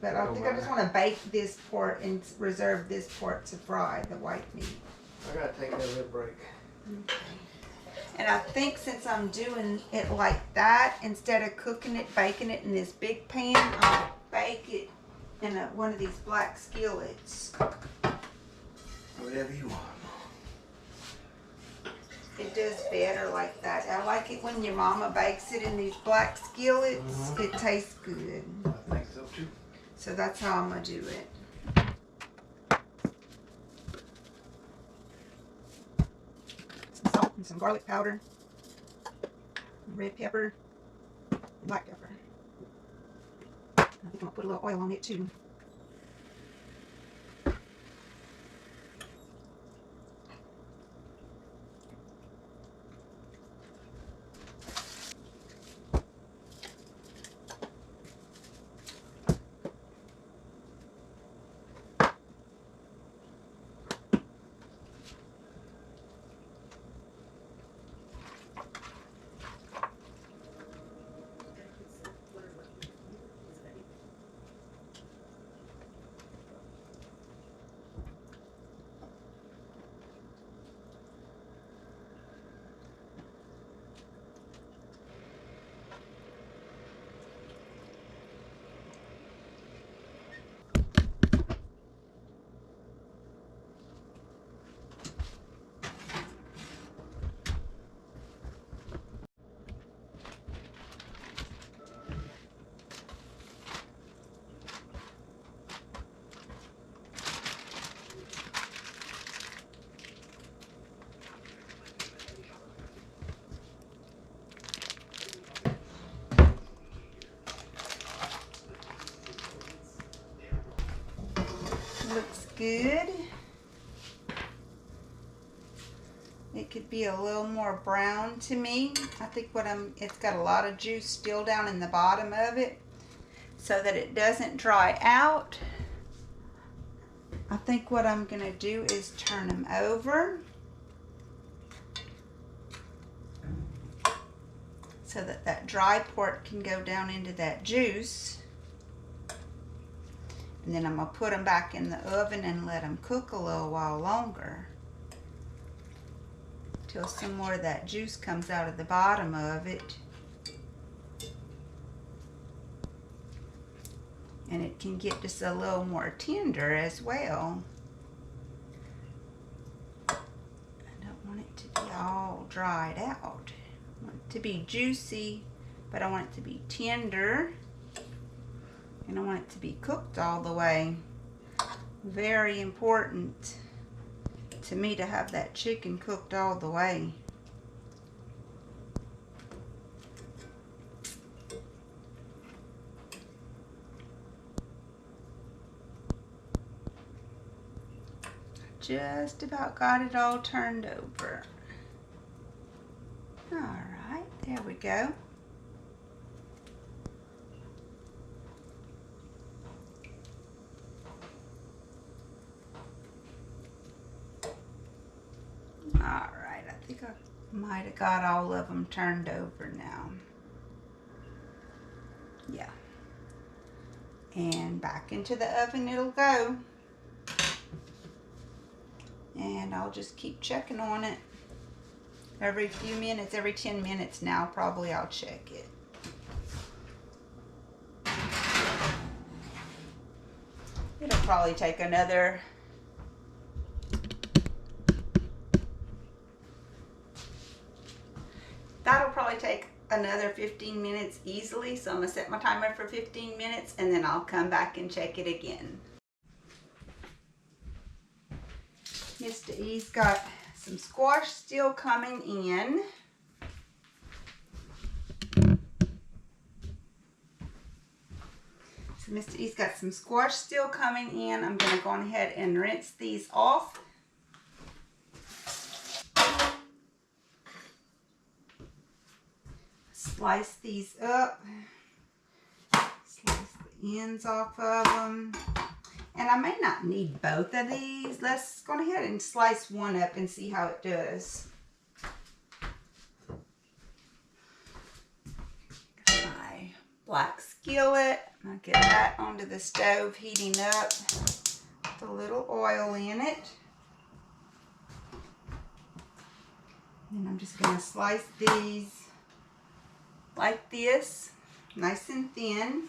But I think I just want to bake this part and reserve this part to fry, the white meat. I gotta take a little break. Okay. And I think since I'm doing it like that, instead of cooking it, baking it in this big pan, I'll bake it in one of these black skillets. Whatever you want. It does better like that. I like it when your mama bakes it in these black skillets. It tastes good. I think so too. So that's how I'm going to do it. Some salt and some garlic powder, red pepper, black pepper. I think I'm going to put a little oil on it too. Looks good. It could be a little more brown to me. I think it's got a lot of juice still down in the bottom of it, so that it doesn't dry out. I think what I'm gonna do is turn them over so that that dry part can go down into that juice. And then I'm going to put them back in the oven and let them cook a little while longer, till some more of that juice comes out of the bottom of it. And it can get just a little more tender as well. I don't want it to be all dried out. I want it to be juicy, but I want it to be tender. And I want it to be cooked all the way. Very important to me to have that chicken cooked all the way. Just about got it all turned over. All right, there we go. Alright, I think I might have got all of them turned over now. Yeah. And back into the oven it'll go. And I'll just keep checking on it. Every few minutes, every 10 minutes now, probably I'll check it. It'll probably take another That'll probably take another 15 minutes easily, so I'm going to set my timer for 15 minutes and then I'll come back and check it again. Mr. E's got some squash still coming in. So Mr. E's got some squash still coming in. I'm going to go ahead and rinse these off. Slice these up, slice the ends off of them, and I may not need both of these. Let's go ahead and slice one up and see how it does. Got my black skillet. I'll get that onto the stove heating up with a little oil in it. And I'm just going to slice these like this, nice and thin.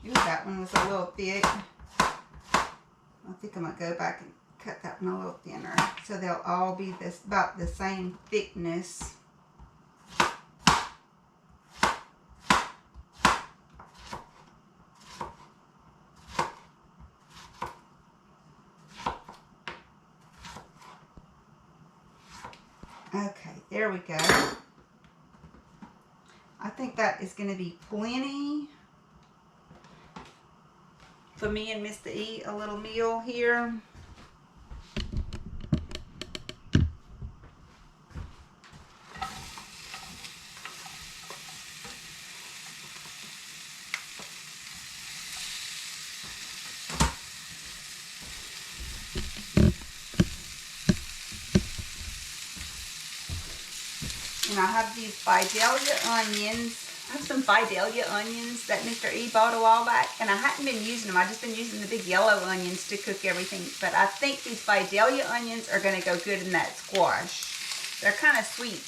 Ooh, that one was a little thick. I think I'm going to go back and cut that one a little thinner so they'll all be this about the same thickness. Okay, there we go. I think that is going to be plenty for me and Mr. E, a little meal here. And I have these Vidalia onions. I have some Vidalia onions that Mr. E bought a while back, and I hadn't been using them. I've just been using the big yellow onions to cook everything. But I think these Vidalia onions are going to go good in that squash. They're kind of sweet.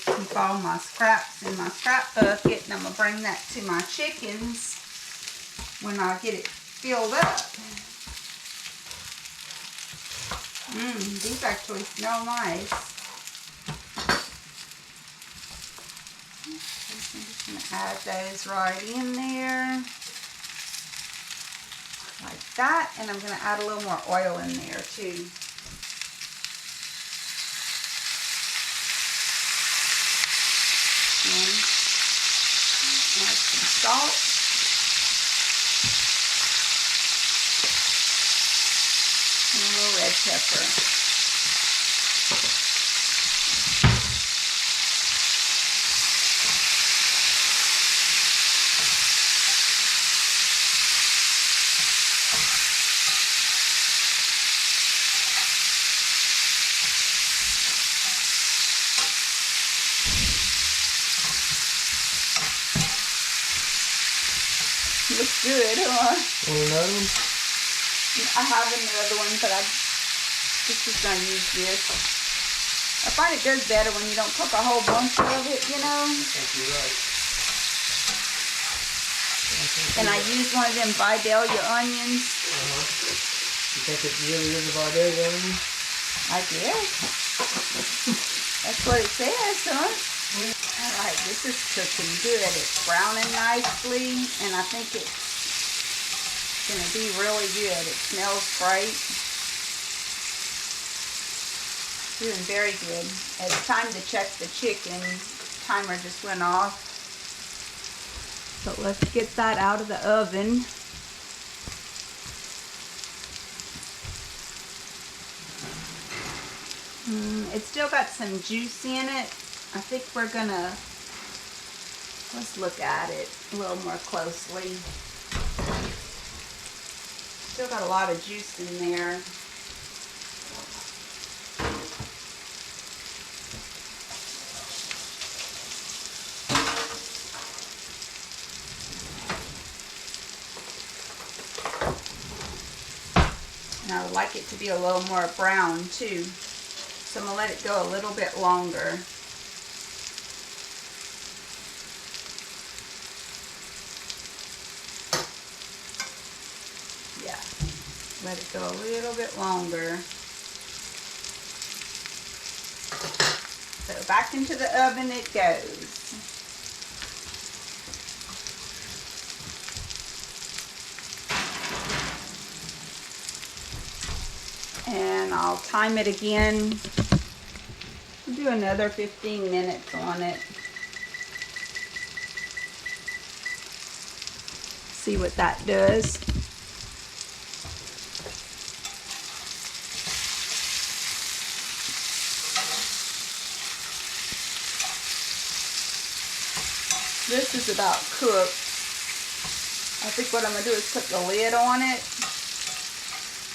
Keep all my scraps in my scrap bucket, and I'm going to bring that to my chickens when I get it filled up. These actually smell nice. I'm just going to add those right in there, like that, and I'm going to add a little more oil in there too. And add some salt. And a little red pepper. Looks good, huh? Want another one? I have another one, but I'm just gonna use this. I find it goes better when you don't cook a whole bunch of it, you know. I think you're right. And I used one of them Vidalia onions. You think it really is a Vidalia onion? I guess. That's what it says, huh? Alright, this is cooking good. It's browning nicely, and I think it's going to be really good. It smells great. Doing very good. It's time to check the chicken. Timer just went off. So let's get that out of the oven. It's still got some juice in it. I think we're gonna, let's look at it a little more closely. Still got a lot of juice in there. And I would like it to be a little more brown too. So I'm gonna let it go a little bit longer. Let it go a little bit longer. So back into the oven it goes. And I'll time it again. Do another 15 minutes on it. See what that does. This is about cooked. I think what I'm going to do is put the lid on it.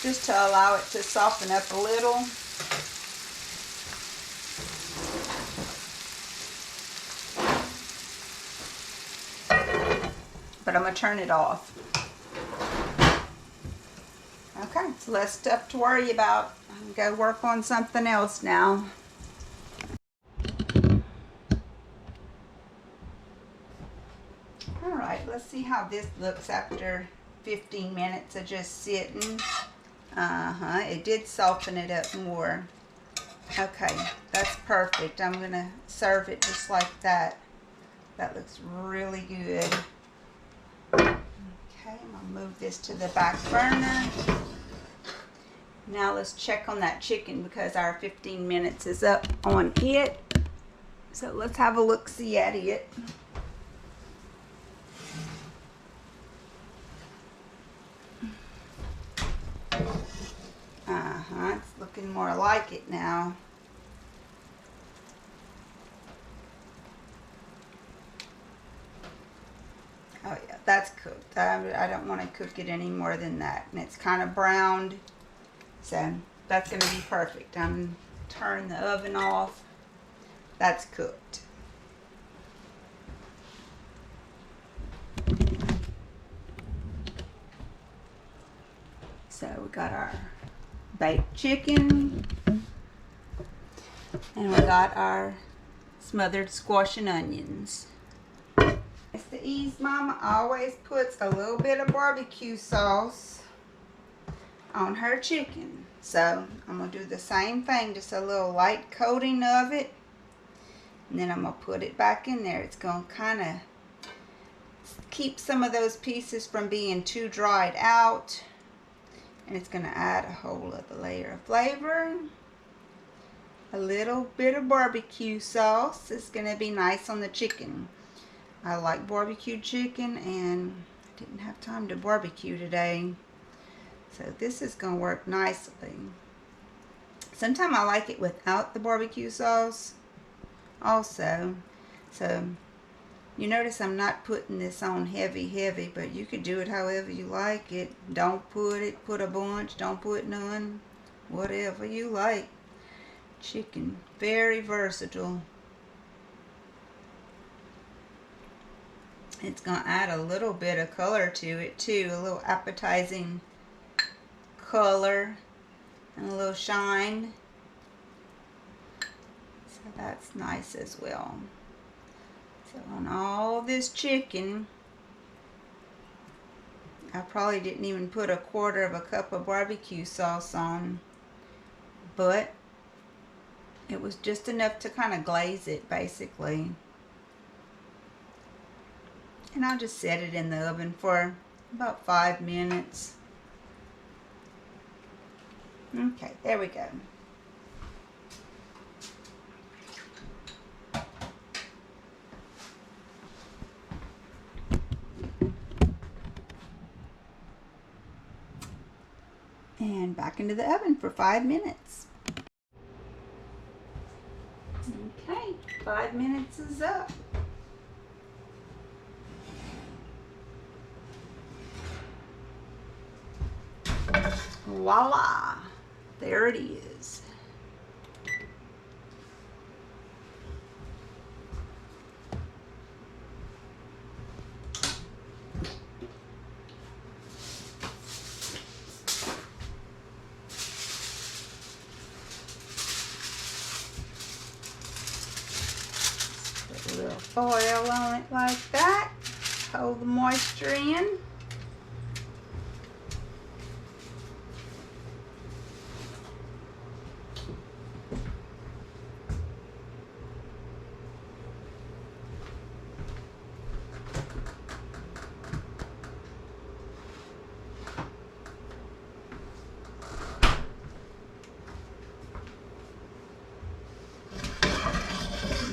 just to allow it to soften up a little. But I'm going to turn it off. Okay, it's less stuff to worry about. I'm going to go work on something else now. Alright, let's see how this looks after 15 minutes of just sitting. It did soften it up more. Okay, that's perfect. I'm going to serve it just like that. That looks really good. Okay, I'm going to move this to the back burner. Now let's check on that chicken because our 15 minutes is up on it. So let's have a look-see at it. It's looking more like it now. Oh yeah, that's cooked. I don't want to cook it any more than that. And it's kind of browned. So that's going to be perfect. I'm going to turn the oven off. That's cooked. So we got our baked chicken. And we got our smothered squash and onions. It's the Ease Mama always puts a little bit of barbecue sauce on her chicken. So I'm going to do the same thing, just a little light coating of it. And then I'm going to put it back in there. It's going to kind of keep some of those pieces from being too dried out. And it's going to add a whole other layer of flavor. A little bit of barbecue sauce is going to be nice on the chicken. I like barbecue chicken and I didn't have time to barbecue today. So this is going to work nicely. Sometimes I like it without the barbecue sauce also. So you notice I'm not putting this on heavy, but you could do it however you like it. Don't put a bunch, don't put none, whatever you like. Chicken, very versatile. It's going to add a little bit of color to it too, a little appetizing color and a little shine. So that's nice as well. So on all this chicken, I probably didn't even put 1/4 cup of barbecue sauce on, but it was just enough to kind of glaze it basically. And I'll just set it in the oven for about 5 minutes. Okay, there we go. And back into the oven for 5 minutes. Okay, 5 minutes is up. Voila! There it is. Put a little foil on it like that. Hold the moisture in.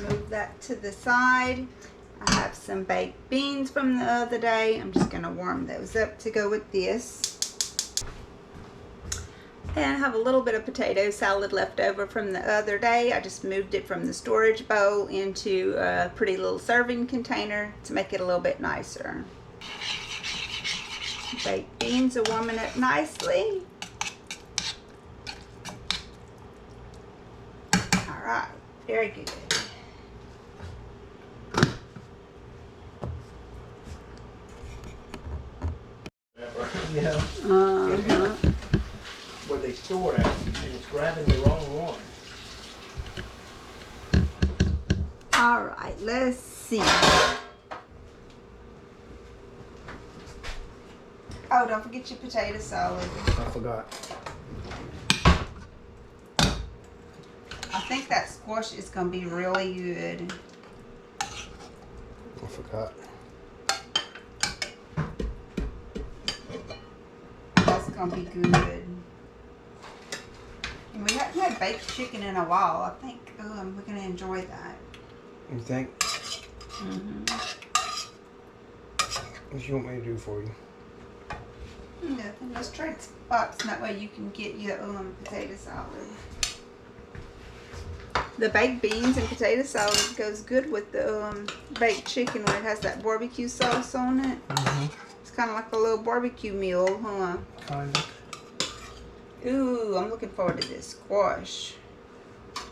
Move that to the side. I have some baked beans from the other day. I'm just going to warm those up to go with this. And I have a little bit of potato salad left over from the other day. I just moved it from the storage bowl into a pretty little serving container to make it a little bit nicer. Baked beans are warming up nicely. Very good. Yeah. Uh-huh. Where they store it at, and it's grabbing the wrong one. All right, let's see. Oh, don't forget your potato salad. I forgot. I think that squash is going to be really good. I forgot. That's going to be good. And we haven't had baked chicken in a while. I think we're going to enjoy that. You think? Mm-hmm. What you want me to do for you? Nothing. Let's trade spots. And that way you can get your potato salad. The baked beans and potato salad goes good with the baked chicken when it has that barbecue sauce on it. Mm-hmm. It's kind of like a little barbecue meal, huh? Kind of. Ooh, I'm looking forward to this squash.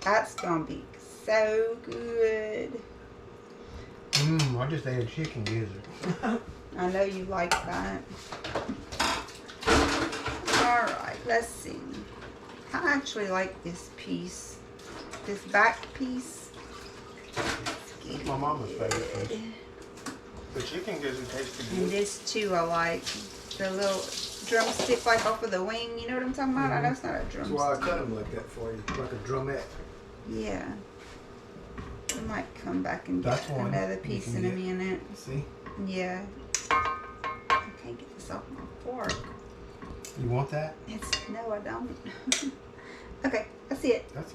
That's gonna be so good. I just ate a chicken gizzard. I know you like that. Alright, let's see. I actually like this piece. This back piece. My mama's favorite piece. The chicken gizzard tasted And good. this too I like. The little drumstick like off of the wing. You know what I'm talking about? I know it's not a That's drumstick. why I cut them like that for you, like a drumette. Yeah. I might come back and get That's one another you piece can in a get. minute. See? Yeah. I can't get this off my fork. You want that? No, I don't. Okay, I see it. That's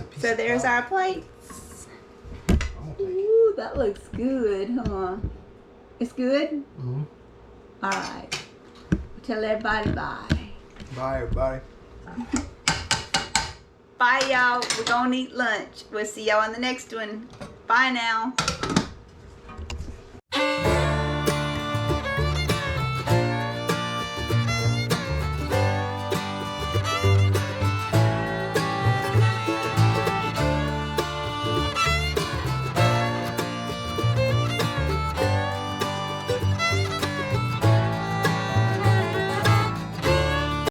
a piece. So of there's pie. our plates. I'm gonna take it. Ooh, that looks good, huh? It's good? Mm-hmm. Alright. Tell everybody bye. Bye, everybody. Bye, y'all. We're gonna eat lunch. We'll see y'all on the next one. Bye now.